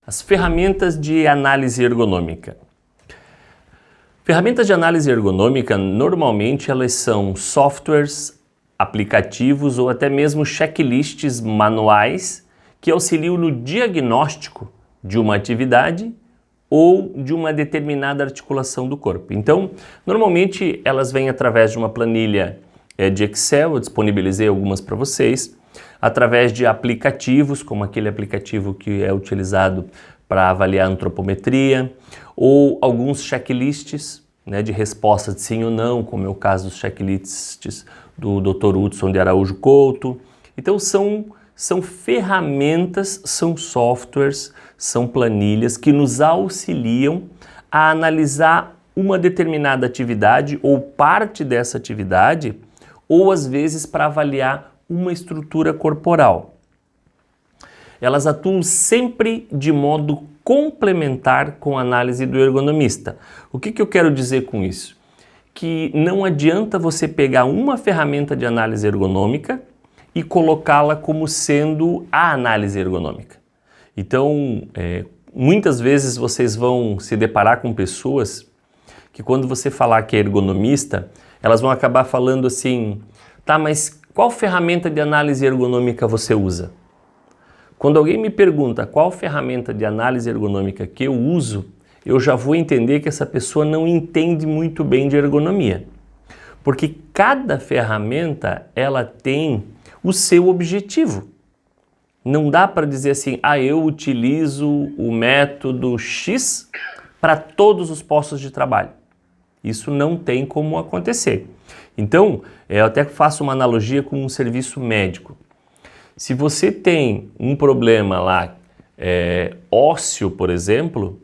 As ferramentas de análise ergonômica. Ferramentas de análise ergonômica, normalmente elas são softwares, aplicativos ou até mesmo checklists manuais que auxiliam no diagnóstico de uma atividade ou de uma determinada articulação do corpo. Então, normalmente elas vêm através de uma planilha de Excel, eu disponibilizei algumas para vocês, através de aplicativos, como aquele aplicativo que é utilizado para avaliar a antropometria, ou alguns checklists, né, de respostas de sim ou não, como é o caso dos checklists do Dr. Hudson de Araújo Couto. Então são ferramentas, são softwares, são planilhas que nos auxiliam a analisar uma determinada atividade ou parte dessa atividade, ou às vezes para avaliar uma estrutura corporal. Elas atuam sempre de modo complementar com a análise do ergonomista. O que eu quero dizer com isso? Que não adianta você pegar uma ferramenta de análise ergonômica e colocá-la como sendo a análise ergonômica. Então, muitas vezes vocês vão se deparar com pessoas que quando você falar que é ergonomista, elas vão acabar falando assim, tá, mas qual ferramenta de análise ergonômica você usa? Quando alguém me pergunta qual ferramenta de análise ergonômica que eu uso, eu já vou entender que essa pessoa não entende muito bem de ergonomia. Porque cada ferramenta, ela tem o seu objetivo. Não dá para dizer assim, eu utilizo o método X para todos os postos de trabalho. Isso não tem como acontecer. Então, eu até faço uma analogia com um serviço médico. Se você tem um problema lá, ósseo, por exemplo,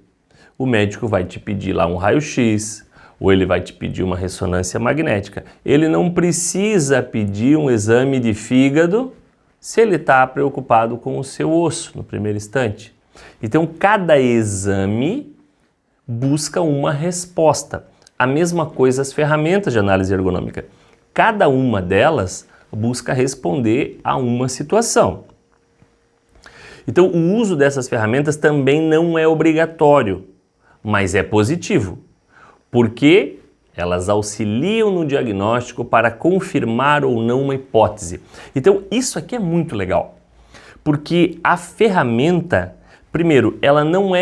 o médico vai te pedir lá um raio-x, ou ele vai te pedir uma ressonância magnética. Ele não precisa pedir um exame de fígado se ele está preocupado com o seu osso no primeiro instante. Então, cada exame busca uma resposta. A mesma coisa as ferramentas de análise ergonômica. Cada uma delas busca responder a uma situação. Então, o uso dessas ferramentas também não é obrigatório, mas é positivo, porque elas auxiliam no diagnóstico para confirmar ou não uma hipótese. Então, isso aqui é muito legal, porque a ferramenta, primeiro, ela não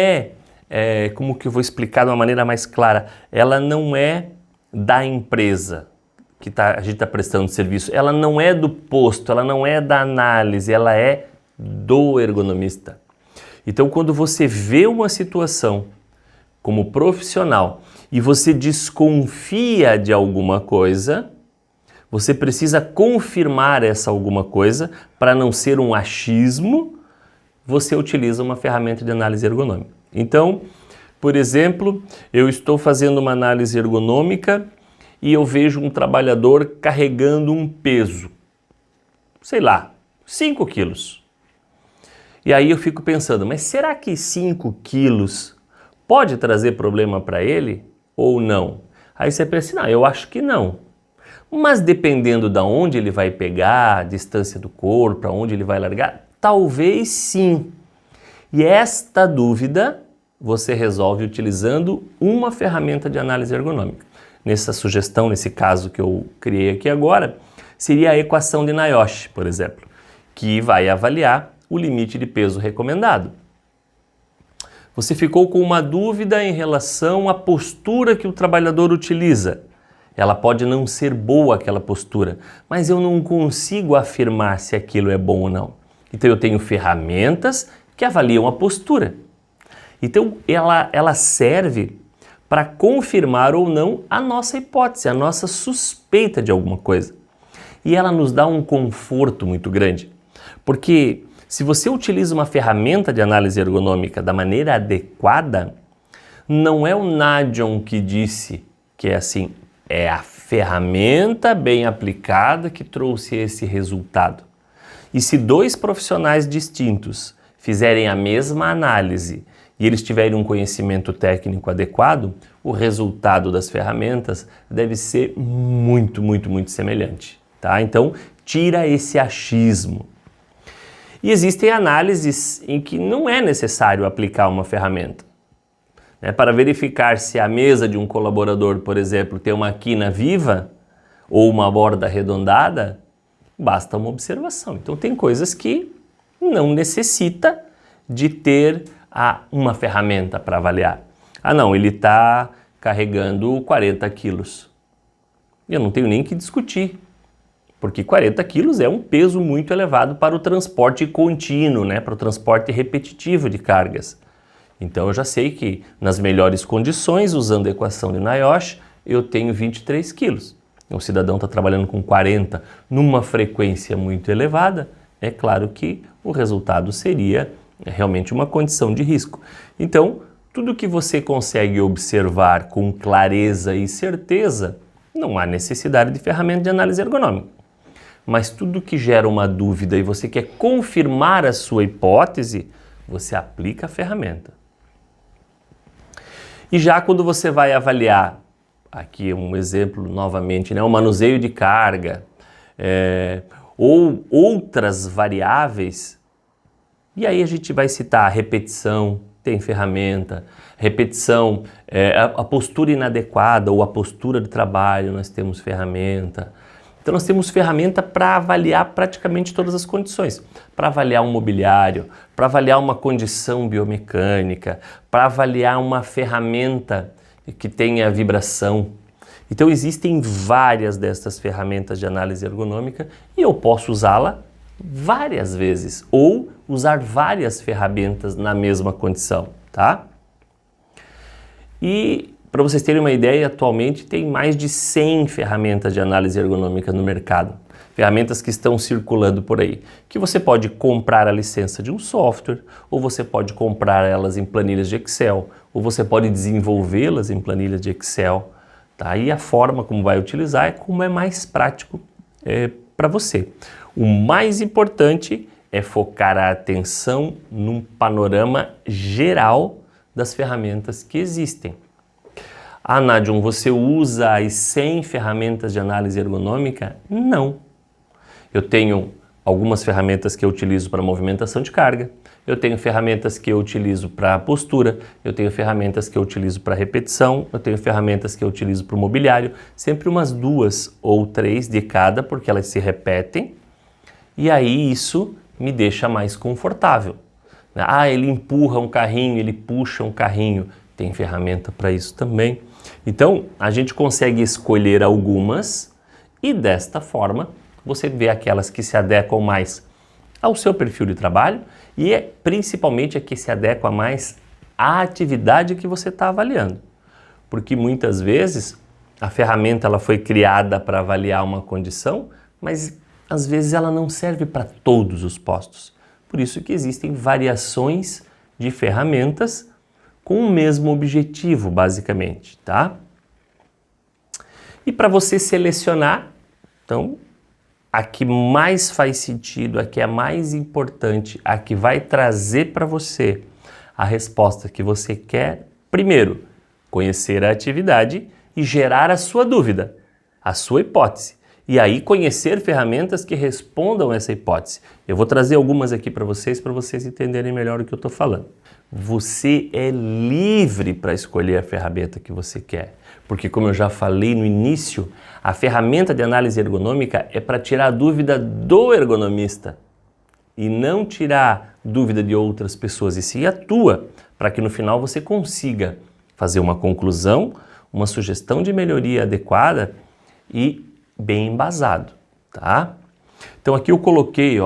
como que eu vou explicar de uma maneira mais clara, ela não é da empresa que a gente está prestando serviço, ela não é do posto, ela não é da análise, ela é do ergonomista. Então, quando você vê uma situação como profissional e você desconfia de alguma coisa, você precisa confirmar essa alguma coisa para não ser um achismo, você utiliza uma ferramenta de análise ergonômica. Então, por exemplo, eu estou fazendo uma análise ergonômica e eu vejo um trabalhador carregando um peso, sei lá, 5 quilos. E aí eu fico pensando, mas será que 5 quilos pode trazer problema para ele ou não? Aí você pensa, não, eu acho que não. Mas dependendo de onde ele vai pegar, a distância do corpo, aonde ele vai largar, talvez sim. E esta dúvida você resolve utilizando uma ferramenta de análise ergonômica. Nessa sugestão, nesse caso que eu criei aqui agora, seria a equação de Naoshi, por exemplo, que vai avaliar o limite de peso recomendado. Você ficou com uma dúvida em relação à postura que o trabalhador utiliza. Ela pode não ser boa, aquela postura, mas eu não consigo afirmar se aquilo é bom ou não. Então eu tenho ferramentas que avaliam a postura. Então ela serve para confirmar ou não a nossa hipótese, a nossa suspeita de alguma coisa. E ela nos dá um conforto muito grande, porque se você utiliza uma ferramenta de análise ergonômica da maneira adequada, não é o Nadion que disse que é assim, é a ferramenta bem aplicada que trouxe esse resultado. E se 2 profissionais distintos fizerem a mesma análise e eles tiverem um conhecimento técnico adequado, o resultado das ferramentas deve ser muito, muito, muito semelhante, tá? Então, tira esse achismo. E existem análises em que não é necessário aplicar uma ferramenta. Para verificar se a mesa de um colaborador, por exemplo, tem uma quina viva ou uma borda arredondada, basta uma observação. Então tem coisas que não necessita de ter uma ferramenta para avaliar. Ah não, ele está carregando 40 quilos. Eu não tenho nem que discutir, porque 40 quilos é um peso muito elevado para o transporte contínuo, para o transporte repetitivo de cargas. Então eu já sei que nas melhores condições, usando a equação de NIOSH, eu tenho 23 quilos. O cidadão está trabalhando com 40 numa frequência muito elevada, é claro que o resultado seria realmente uma condição de risco. Então, tudo que você consegue observar com clareza e certeza, não há necessidade de ferramenta de análise ergonômica. Mas tudo que gera uma dúvida e você quer confirmar a sua hipótese, você aplica a ferramenta. E já quando você vai avaliar, aqui um exemplo novamente, o manuseio de carga, ou outras variáveis, e aí a gente vai citar a repetição, tem ferramenta, repetição, a postura inadequada ou a postura de trabalho, nós temos ferramenta. Então nós temos ferramenta para avaliar praticamente todas as condições, para avaliar um mobiliário, para avaliar uma condição biomecânica, para avaliar uma ferramenta que tenha vibração. Então existem várias dessas ferramentas de análise ergonômica e eu posso usá-la várias vezes ou usar várias ferramentas na mesma condição, tá? E para vocês terem uma ideia, atualmente tem mais de 100 ferramentas de análise ergonômica no mercado. Ferramentas que estão circulando por aí, que você pode comprar a licença de um software, ou você pode comprar elas em planilhas de Excel, ou você pode desenvolvê-las em planilhas de Excel. Tá? E a forma como vai utilizar é como é mais prático para você. O mais importante é focar a atenção num panorama geral das ferramentas que existem. Ah, Nádion, você usa as 100 ferramentas de análise ergonômica? Não. Eu tenho algumas ferramentas que eu utilizo para movimentação de carga, eu tenho ferramentas que eu utilizo para postura, eu tenho ferramentas que eu utilizo para repetição, eu tenho ferramentas que eu utilizo para o mobiliário, sempre umas 2 ou 3 de cada, porque elas se repetem, e aí isso me deixa mais confortável. Ah, ele empurra um carrinho, ele puxa um carrinho, tem ferramenta para isso também. Então, a gente consegue escolher algumas e desta forma você vê aquelas que se adequam mais ao seu perfil de trabalho e principalmente a que se adequa mais à atividade que você está avaliando. Porque muitas vezes a ferramenta ela foi criada para avaliar uma condição, mas às vezes ela não serve para todos os postos. Por isso que existem variações de ferramentas com o mesmo objetivo, basicamente, tá? E para você selecionar, então, a que mais faz sentido, a que é mais importante, a que vai trazer para você a resposta que você quer, primeiro, conhecer a atividade e gerar a sua dúvida, a sua hipótese. E aí conhecer ferramentas que respondam essa hipótese. Eu vou trazer algumas aqui para vocês entenderem melhor o que eu estou falando. Você é livre para escolher a ferramenta que você quer. Porque, como eu já falei no início, a ferramenta de análise ergonômica é para tirar a dúvida do ergonomista e não tirar dúvida de outras pessoas, e sim a tua, para que no final você consiga fazer uma conclusão, uma sugestão de melhoria adequada e bem embasado, tá? Então aqui eu coloquei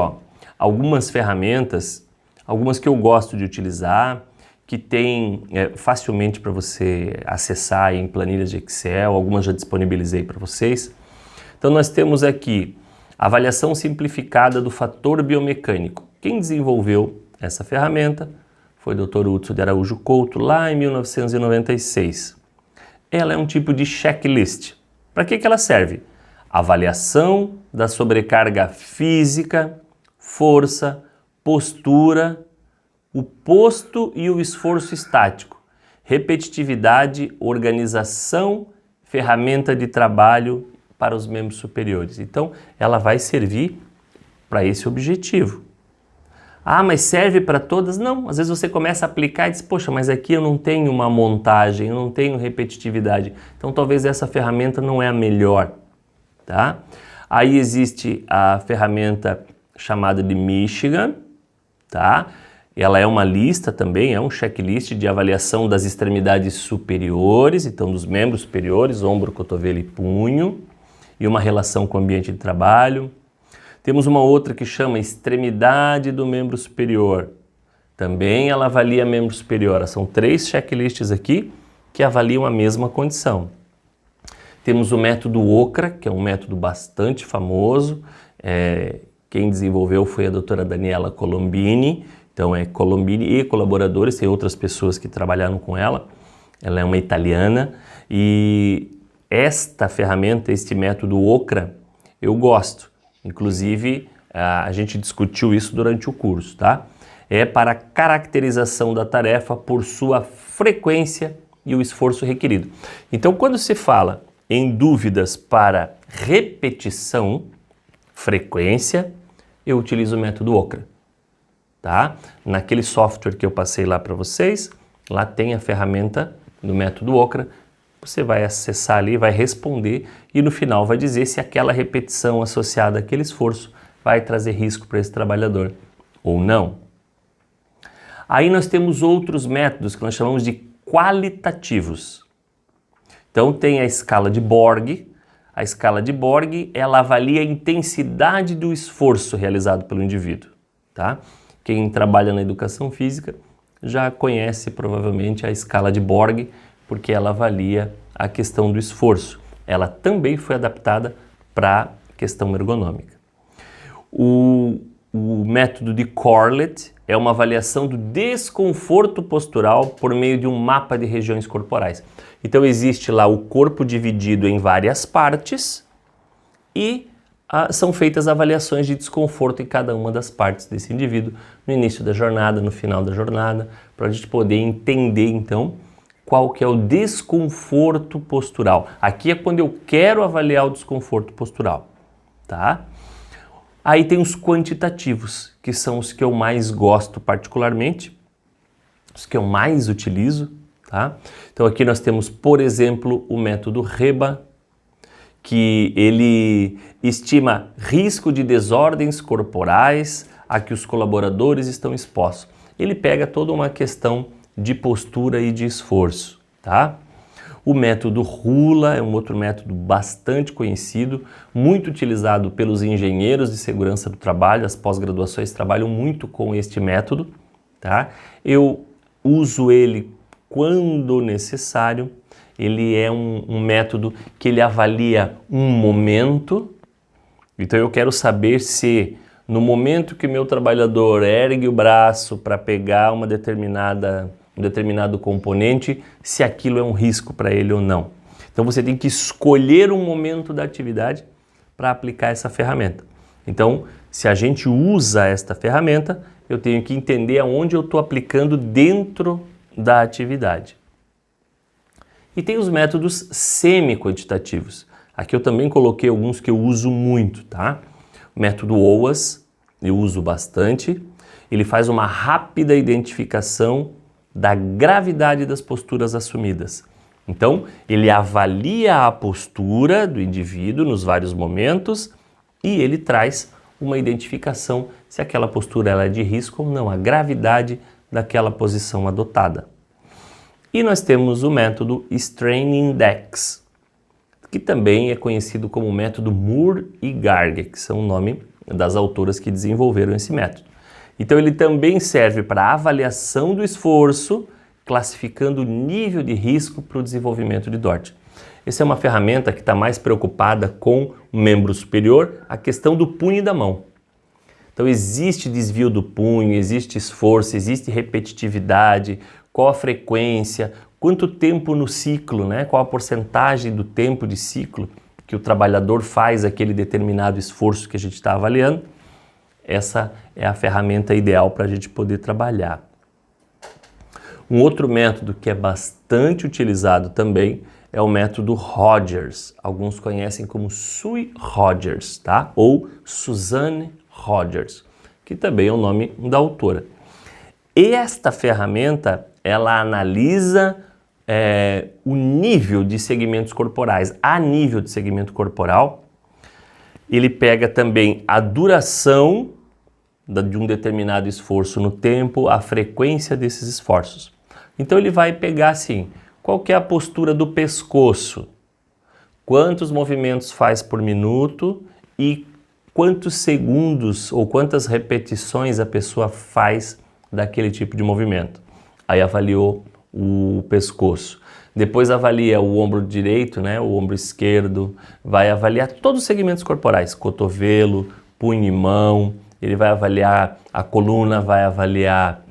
algumas ferramentas, algumas que eu gosto de utilizar, que tem facilmente para você acessar em planilhas de Excel, algumas já disponibilizei para vocês. Então nós temos aqui a avaliação simplificada do fator biomecânico. Quem desenvolveu essa ferramenta foi o Dr. Hudson de Araújo Couto, lá em 1996. Ela é um tipo de checklist. Para que ela serve? Avaliação da sobrecarga física, força, postura, o posto e o esforço estático, repetitividade, organização, ferramenta de trabalho para os membros superiores. Então, ela vai servir para esse objetivo. Ah, mas serve para todas? Não, às vezes você começa a aplicar e diz, poxa, mas aqui eu não tenho uma montagem, eu não tenho repetitividade. Então talvez essa ferramenta não é a melhor, tá? Aí existe a ferramenta chamada de Michigan, tá? Ela é uma lista também, é um checklist de avaliação das extremidades superiores, então dos membros superiores, ombro, cotovelo e punho, e uma relação com o ambiente de trabalho. Temos uma outra que chama extremidade do membro superior. Também ela avalia membro superior. São 3 checklists aqui que avaliam a mesma condição. Temos o método OCRA, que é um método bastante famoso. Quem desenvolveu foi a doutora Daniela Colombini. Então é Colombini e colaboradores, tem outras pessoas que trabalharam com ela. Ela é uma italiana e esta ferramenta, este método OCRA, eu gosto. Inclusive, a gente discutiu isso durante o curso, tá? É para a caracterização da tarefa por sua frequência e o esforço requerido. Então, quando se fala em dúvidas para repetição, frequência, eu utilizo o método OCRA, tá? Naquele software que eu passei lá para vocês, lá tem a ferramenta do método OCRA. Você vai acessar ali, vai responder e no final vai dizer se aquela repetição associada àquele esforço vai trazer risco para esse trabalhador ou não. Aí nós temos outros métodos que nós chamamos de qualitativos. Então tem a escala de Borg. A escala de Borg, ela avalia a intensidade do esforço realizado pelo indivíduo, tá? Quem trabalha na educação física já conhece provavelmente a escala de Borg, porque ela avalia a questão do esforço. Ela também foi adaptada para a questão ergonômica. O método de Corlett é uma avaliação do desconforto postural por meio de um mapa de regiões corporais. Então existe lá o corpo dividido em várias partes e são feitas avaliações de desconforto em cada uma das partes desse indivíduo no início da jornada, no final da jornada, para a gente poder entender então qual que é o desconforto postural. Aqui é quando eu quero avaliar o desconforto postural, tá? Aí tem os quantitativos, que são os que eu mais gosto particularmente, os que eu mais utilizo, tá? Então aqui nós temos, por exemplo, o método REBA, que ele estima risco de desordens corporais a que os colaboradores estão expostos. Ele pega toda uma questão de postura e de esforço, tá? O método RULA é um outro método bastante conhecido, muito utilizado pelos engenheiros de segurança do trabalho. As pós-graduações trabalham muito com este método, tá? Eu uso ele quando necessário. Ele é um método que ele avalia um momento. Então eu quero saber se no momento que o meu trabalhador ergue o braço para pegar um determinado componente, se aquilo é um risco para ele ou não. Então você tem que escolher um momento da atividade para aplicar essa ferramenta. Então, se a gente usa esta ferramenta, eu tenho que entender aonde eu estou aplicando dentro da atividade. E tem os métodos semi-quantitativos. Aqui eu também coloquei alguns que eu uso muito, tá? O método OAS, eu uso bastante. Ele faz uma rápida identificação da gravidade das posturas assumidas. Então, ele avalia a postura do indivíduo nos vários momentos e ele traz uma identificação se aquela postura ela é de risco ou não, a gravidade daquela posição adotada. E nós temos o método Strain Index, que também é conhecido como método Moore e Garg, que são o nome das autoras que desenvolveram esse método. Então ele também serve para avaliação do esforço, classificando o nível de risco para o desenvolvimento de DORT. Essa é uma ferramenta que está mais preocupada com o membro superior, a questão do punho e da mão. Então existe desvio do punho, existe esforço, existe repetitividade, qual a frequência, quanto tempo no ciclo, né? Qual a porcentagem do tempo de ciclo que o trabalhador faz aquele determinado esforço que a gente está avaliando. Essa é a ferramenta ideal para a gente poder trabalhar. Um outro método que é bastante utilizado também é o método Rogers. Alguns conhecem como Sue Rogers, tá? Ou Suzanne Rogers. que também é o nome da autora. Esta ferramenta, ela analisa o nível de segmentos corporais. A nível de segmento corporal, ele pega também a duração de um determinado esforço no tempo, a frequência desses esforços. Então ele vai pegar assim, qual que é a postura do pescoço, quantos movimentos faz por minuto e quantos segundos ou quantas repetições a pessoa faz daquele tipo de movimento. Aí avaliou o pescoço. Depois avalia o ombro direito, né, o ombro esquerdo, vai avaliar todos os segmentos corporais, cotovelo, punho e mão, ele vai avaliar a coluna, vai avaliar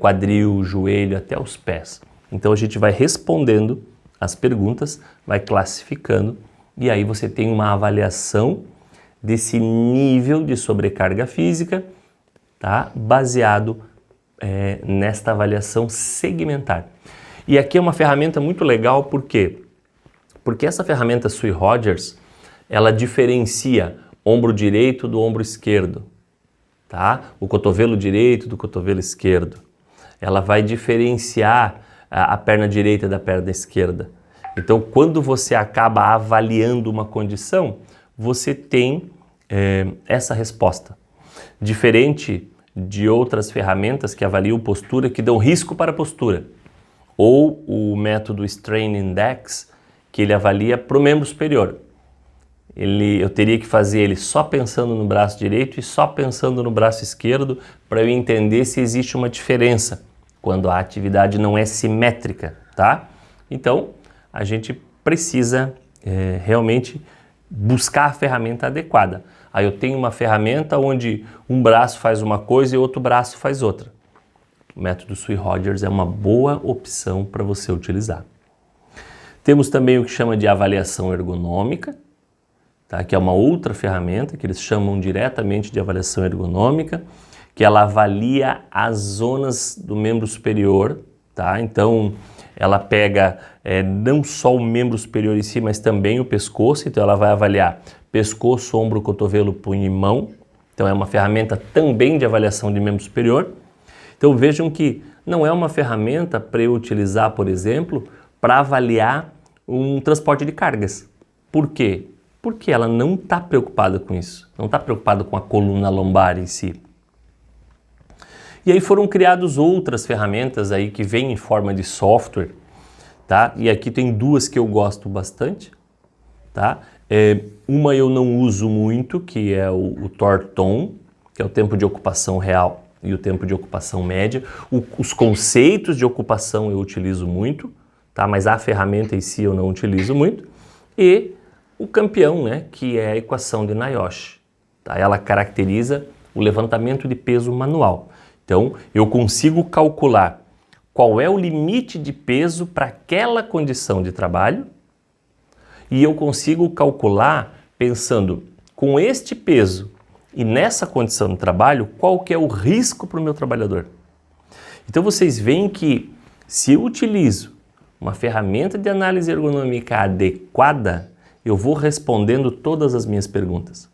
quadril, joelho, até os pés. Então a gente vai respondendo as perguntas, vai classificando e aí você tem uma avaliação desse nível de sobrecarga física, tá? Baseado nesta avaliação segmentar. E aqui é uma ferramenta muito legal, por quê? Porque essa ferramenta Sui Rogers, ela diferencia ombro direito do ombro esquerdo, tá? O cotovelo direito do cotovelo esquerdo. Ela vai diferenciar a perna direita da perna esquerda. Então, quando você acaba avaliando uma condição, você tem essa resposta. Diferente de outras ferramentas que avaliam postura, que dão risco para a postura. Ou o método Strain Index, que ele avalia para o membro superior. Eu teria que fazer ele só pensando no braço direito e só pensando no braço esquerdo para eu entender se existe uma diferença quando a atividade não é simétrica, tá? Então, a gente precisa realmente buscar a ferramenta adequada. Aí eu tenho uma ferramenta onde um braço faz uma coisa e outro braço faz outra. O método Sui Rogers é uma boa opção para você utilizar. Temos também o que chama de avaliação ergonômica, tá? Que é uma outra ferramenta que eles chamam diretamente de avaliação ergonômica, que ela avalia as zonas do membro superior, tá? Então, ela pega não só o membro superior em si, mas também o pescoço. Então, ela vai avaliar pescoço, ombro, cotovelo, punho e mão. Então, é uma ferramenta também de avaliação de membro superior. Então, vejam que não é uma ferramenta para eu utilizar, por exemplo, para avaliar um transporte de cargas. Por quê? Porque ela não está preocupada com isso. Não está preocupada com a coluna lombar em si. E aí foram criadas outras ferramentas aí que vêm em forma de software, tá? E aqui tem duas que eu gosto bastante, tá? Uma eu não uso muito, que é o Torton, que é o tempo de ocupação real e o tempo de ocupação média. Os conceitos de ocupação eu utilizo muito, tá? Mas a ferramenta em si eu não utilizo muito. E o campeão, né? Que é a equação de Nayoshi, tá? Ela caracteriza o levantamento de peso manual. Então, eu consigo calcular qual é o limite de peso para aquela condição de trabalho e eu consigo calcular, pensando com este peso e nessa condição de trabalho, qual que é o risco para o meu trabalhador. Então, vocês veem que se eu utilizo uma ferramenta de análise ergonômica adequada, eu vou respondendo todas as minhas perguntas.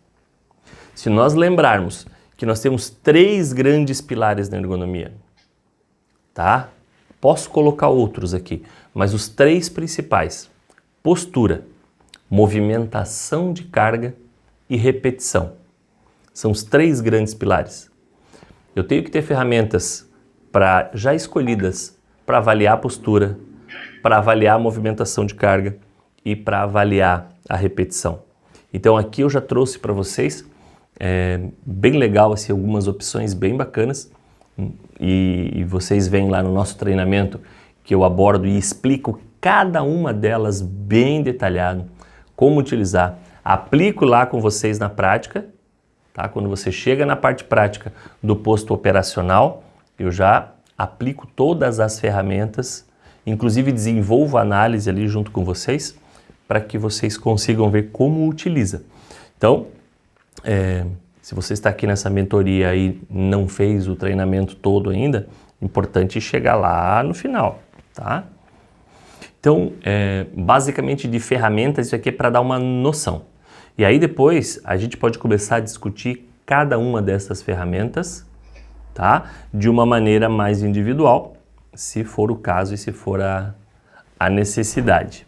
Se nós lembrarmos que nós temos 3 grandes pilares na ergonomia, tá? Posso colocar outros aqui, mas os 3 principais: postura, movimentação de carga e repetição. São os 3 grandes pilares. Eu tenho que ter ferramentas já escolhidas para avaliar a postura, para avaliar a movimentação de carga e para avaliar a repetição. Então aqui eu já trouxe para vocês bem legal, assim, algumas opções bem bacanas e vocês veem lá no nosso treinamento que eu abordo e explico cada uma delas bem detalhado, como utilizar. Aplico lá com vocês na prática, tá? Quando você chega na parte prática do posto operacional, eu já aplico todas as ferramentas, inclusive desenvolvo a análise ali junto com vocês, para que vocês consigam ver como utiliza. Então, se você está aqui nessa mentoria e não fez o treinamento todo ainda, importante chegar lá no final, tá? Então, basicamente de ferramentas, isso aqui é para dar uma noção. E aí depois a gente pode começar a discutir cada uma dessas ferramentas, tá? De uma maneira mais individual, se for o caso e se for a necessidade.